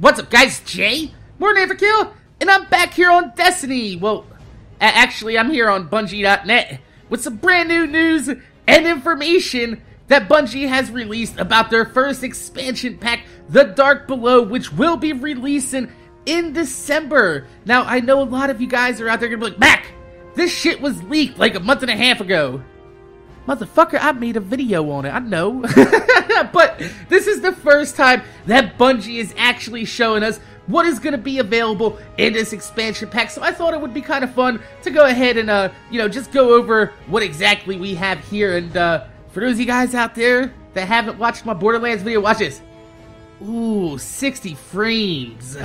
What's up, guys? Jay, MorninAfterKill, and I'm back here on Destiny. Well, actually, I'm here on Bungie.net with some brand new news and information that Bungie has released about their first expansion pack, The Dark Below, which will be releasing in December. Now, I know a lot of you guys are out there gonna be like, Mac, this shit was leaked like a month and a half ago. Motherfucker, I made a video on it, I know. But this is the first time that Bungie is actually showing us what is going to be available in this expansion pack. So I thought it would be kind of fun to go ahead and, just go over what exactly we have here. And for those of you guys out there that haven't watched my Borderlands video, watch this. Ooh, 60 frames. We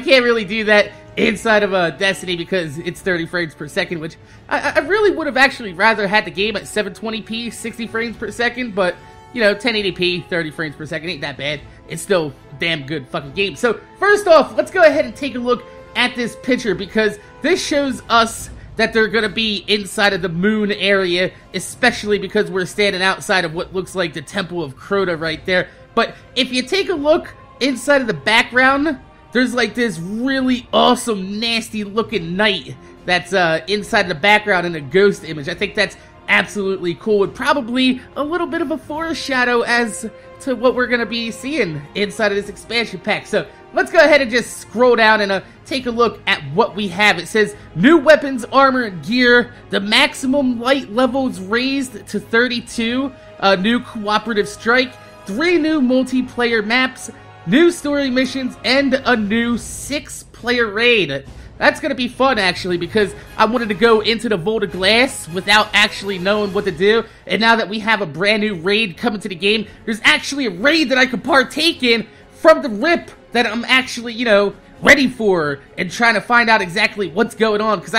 can't really do that inside of Destiny because it's 30 frames per second, which I really would have actually rather had the game at 720p, 60 frames per second, but, 1080p, 30 frames per second ain't that bad. It's still a damn good fucking game. So, first off, let's go ahead and take a look at this picture because this shows us that they're going to be inside of the moon area, especially because we're standing outside of what looks like the Temple of Crota right there. But if you take a look inside of the background, there's like this really awesome, nasty looking knight that's inside the background in a ghost image. I think that's absolutely cool, and probably a little bit of a foreshadow as to what we're going to be seeing inside of this expansion pack. So let's go ahead and just scroll down and take a look at what we have. It says, new weapons, armor, and gear. The maximum light levels raised to 32. A new cooperative strike. 3 new multiplayer maps. New story missions, and a new 6-player raid. That's going to be fun, actually, because I wanted to go into the Vault of Glass without actually knowing what to do. And now that we have a brand new raid coming to the game, there's actually a raid that I could partake in from the rip that I'm actually, ready for and trying to find out exactly what's going on. Because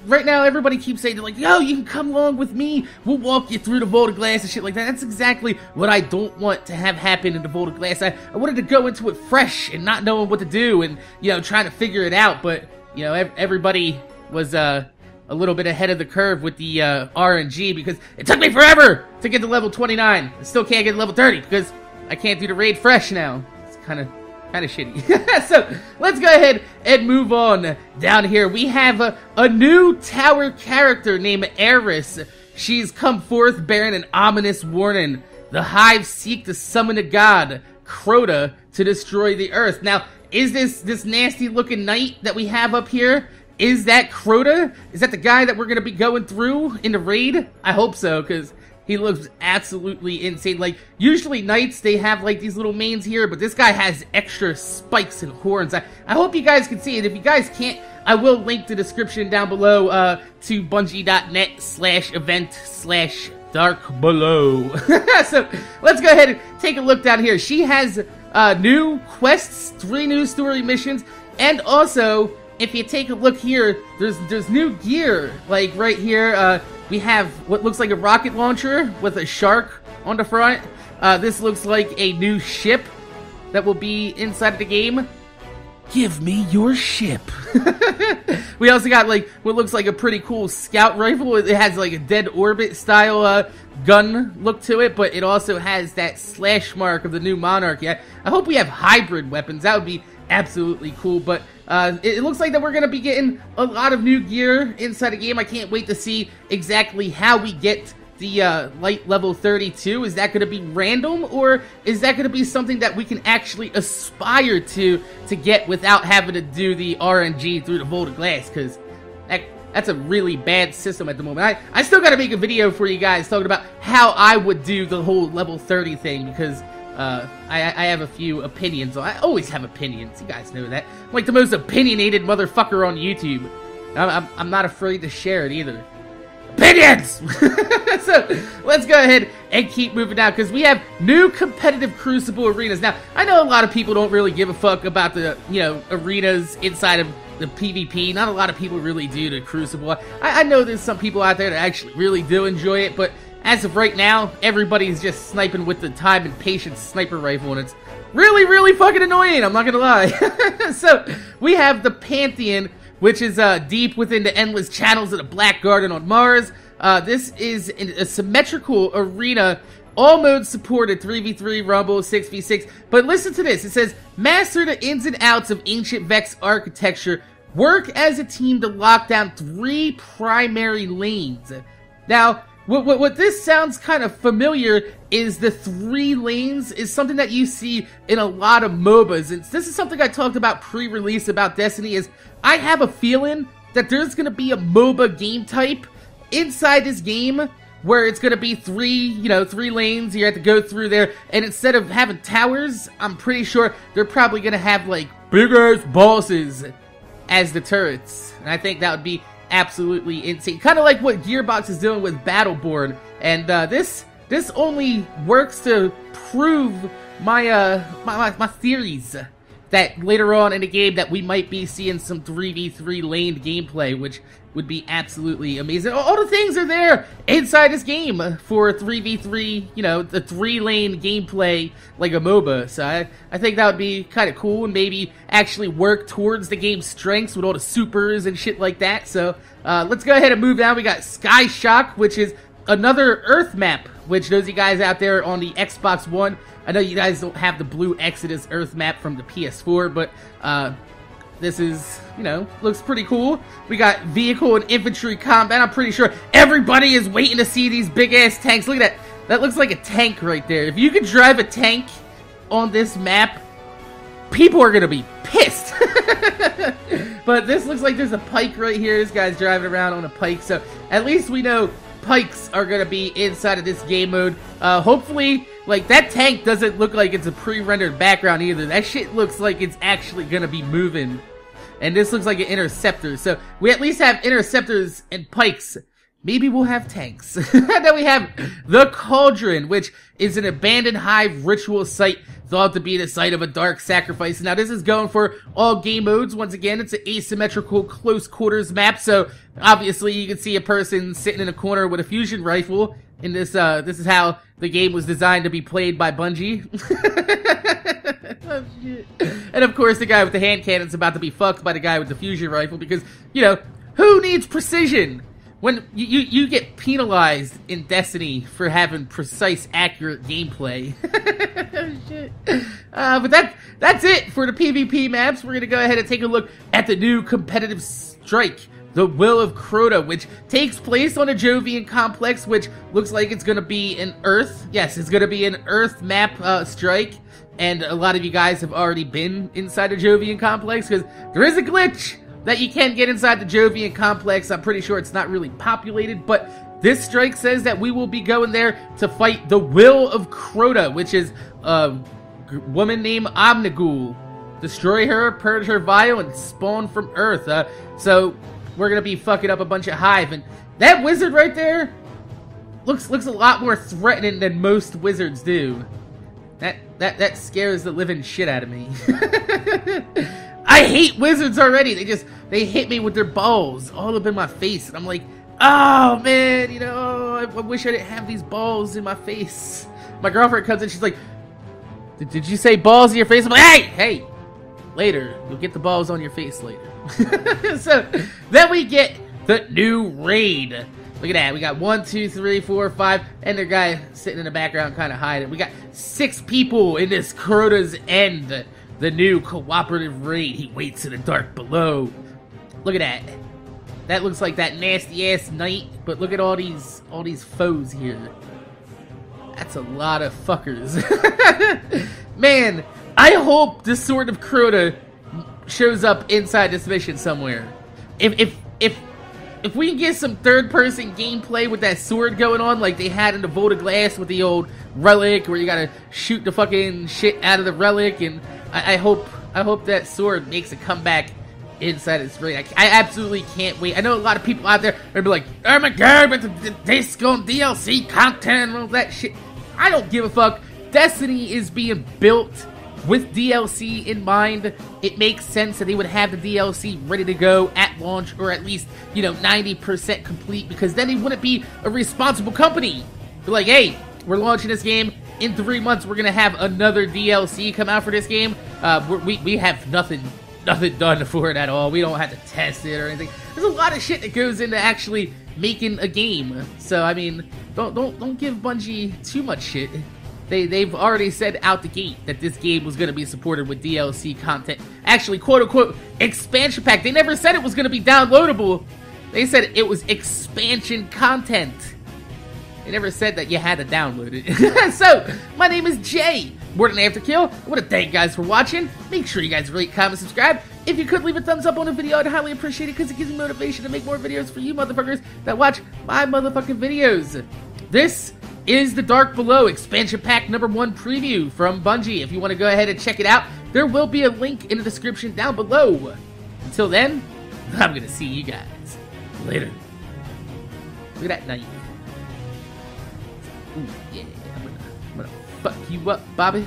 right now, everybody keeps saying, they're like, yo, you can come along with me. We'll walk you through the Vault of Glass and shit like that. That's exactly what I don't want to have happen in the Vault of Glass. I wanted to go into it fresh and not knowing what to do and, trying to figure it out. But, everybody was a little bit ahead of the curve with the RNG because it took me forever to get to level 29. I still can't get to level 30 because I can't do the raid fresh now. It's kind of shitty. So, let's go ahead and move on down here. We have a new tower character named Eris. She's come forth bearing an ominous warning. The Hive seek to summon a god, Crota, to destroy the earth. Now, is this nasty looking knight that we have up here, is that Crota? Is that the guy that we're going to be going through in the raid? I hope so, because he looks absolutely insane. Like, usually knights, they have, like, these little manes here, but this guy has extra spikes and horns. I hope you guys can see it. If you guys can't, I will link the description down below to bungie.net/event/darkbelow. So, let's go ahead and take a look down here. She has new quests, 3 new story missions, and also, if you take a look here, there's new gear. Like, right here, we have what looks like a rocket launcher with a shark on the front. This looks like a new ship that will be inside of the game. Give me your ship. We also got, like, what looks like a pretty cool scout rifle. It has, like, a dead orbit style gun look to it, but it also has that slash mark of the new monarchy. I hope we have hybrid weapons. That would be absolutely cool, but it looks like that we're going to be getting a lot of new gear inside the game. I can't wait to see exactly how we get the light level 32. Is that going to be random, or is that going to be something that we can actually aspire to get without having to do the RNG through the Vault of Glass? Because that's a really bad system at the moment. I still got to make a video for you guys talking about how I would do the whole level 30 thing, because I have a few opinions. I always have opinions. You guys know that. I'm like the most opinionated motherfucker on YouTube. I'm not afraid to share it either. Opinions! So, let's go ahead and keep moving down, because we have new competitive Crucible arenas. Now, I know a lot of people don't really give a fuck about the, arenas inside of the PvP. Not a lot of people really do the Crucible. I know there's some people out there that actually really do enjoy it, but as of right now, everybody's just sniping with the time and patience sniper rifle, and it's really, really fucking annoying, I'm not gonna lie. So, we have the Pantheon, which is deep within the endless channels of the Black Garden on Mars. This is a symmetrical arena All modes supported, 3v3, Rumble, 6v6. But listen to this. It says, master the ins and outs of ancient Vex architecture. Work as a team to lock down 3 primary lanes. Now, what this sounds kind of familiar is the 3 lanes is something that you see in a lot of MOBAs. And this is something I talked about pre-release about Destiny is I have a feeling that there's going to be a MOBA game type inside this game where it's going to be 3 lanes. You have to go through there. And instead of having towers, I'm pretty sure they're probably going to have like big-ass bosses as the turrets. And I think that would be absolutely insane. Kind of like what Gearbox is doing with Battleborn. And this only works to prove my my theories that later on in the game that we might be seeing some 3v3 laned gameplay, which would be absolutely amazing. All the things are there inside this game for 3v3, you know, the 3-lane gameplay like a MOBA. So I think that would be kind of cool and maybe actually work towards the game's strengths with all the supers and shit like that. So let's go ahead and move down. We got Sky Shock, which is another Earth map, which those of you guys out there on the Xbox One, I know you guys don't have the Blue Exodus Earth map from the PS4, but this is, you know, looks pretty cool. We got vehicle and infantry combat. I'm pretty sure everybody is waiting to see these big-ass tanks. Look at that. That looks like a tank right there. If you could drive a tank on this map, people are going to be pissed. But this looks like there's a pike right here. This guy's driving around on a pike. So at least we know pikes are going to be inside of this game mode. Hopefully, like, that tank doesn't look like it's a pre-rendered background either. That shit looks like it's actually going to be moving. And this looks like an interceptor. So we at least have interceptors and pikes. Maybe we'll have tanks. Then we have the Cauldron, which is an abandoned hive ritual site thought to be the site of a dark sacrifice. Now, this is going for all game modes. Once again, it's an asymmetrical close quarters map. So obviously, you can see a person sitting in a corner with a fusion rifle. And this is how the game was designed to be played by Bungie. Oh, shit. And of course, the guy with the hand cannon's about to be fucked by the guy with the fusion rifle because, you know, who needs precision? When you get penalized in Destiny for having precise, accurate gameplay. Oh, shit. But that's it for the PvP maps. We're going to go ahead and take a look at the new competitive strike, the Will of Crota, which takes place on a Jovian complex, which looks like it's going to be an Earth. Yes, it's going to be an Earth map strike. And a lot of you guys have already been inside a Jovian complex because there is a glitch that you can get inside the Jovian complex. I'm pretty sure it's not really populated, but this strike says that we will be going there to fight the Will of Crota, which is a woman named Omnigul. Destroy her, purge her vial, and spawn from Earth. So we're gonna be fucking up a bunch of hive, and that wizard right there looks a lot more threatening than most wizards do. That scares the living shit out of me. I hate wizards already. They hit me with their balls all up in my face. And I'm like, oh man, you know, I wish I didn't have these balls in my face. My girlfriend comes in, she's like, did you say balls in your face? I'm like, hey, later. You'll get the balls on your face later. So then we get the new raid. Look at that. We got 1, 2, 3, 4, 5, and the guy sitting in the background kind of hiding. We got 6 people in this CROTA'S End. The new cooperative raid. He waits in the dark below. Look at that. That looks like that nasty ass knight, but look at all these foes here. That's a lot of fuckers. Man, I hope the Sword of Crota shows up inside this mission somewhere. If we can get some third-person gameplay with that sword going on, like they had in the Vault of Glass with the old relic, where you gotta shoot the fucking shit out of the relic, and I hope that sword makes a comeback inside this raid. I absolutely can't wait. I know a lot of people out there are gonna be like, oh my god, but the disc on DLC content and all that shit. I don't give a fuck. Destiny is being built with DLC in mind. It makes sense that they would have the DLC ready to go at launch, or at least, you know, 90% complete, because then they wouldn't be a responsible company. They're like, hey, we're launching this game. In 3 months, we're gonna have another DLC come out for this game. We have nothing done for it at all. We don't have to test it or anything. There's a lot of shit that goes into actually making a game. So I mean, don't give Bungie too much shit. They've already said out the gate that this game was going to be supported with DLC content. Actually, quote-unquote, expansion pack. They never said it was going to be downloadable. They said it was expansion content. They never said that you had to download it. So, my name is Jay, MorninAfterKill. I want to thank you guys for watching. Make sure you guys rate, comment, subscribe. If you could leave a thumbs up on the video, I'd highly appreciate it because it gives me motivation to make more videos for you motherfuckers that watch my motherfucking videos. This is the Dark Below expansion pack #1 preview from Bungie. If you want to go ahead and check it out, there will be a link in the description down below. Until then, I'm gonna see you guys later. Look at that knife. Ooh, yeah, I'm gonna fuck you up, Bobby.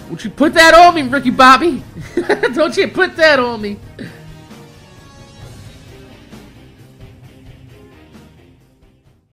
Don't you put that on me, Ricky Bobby. Don't you put that on me.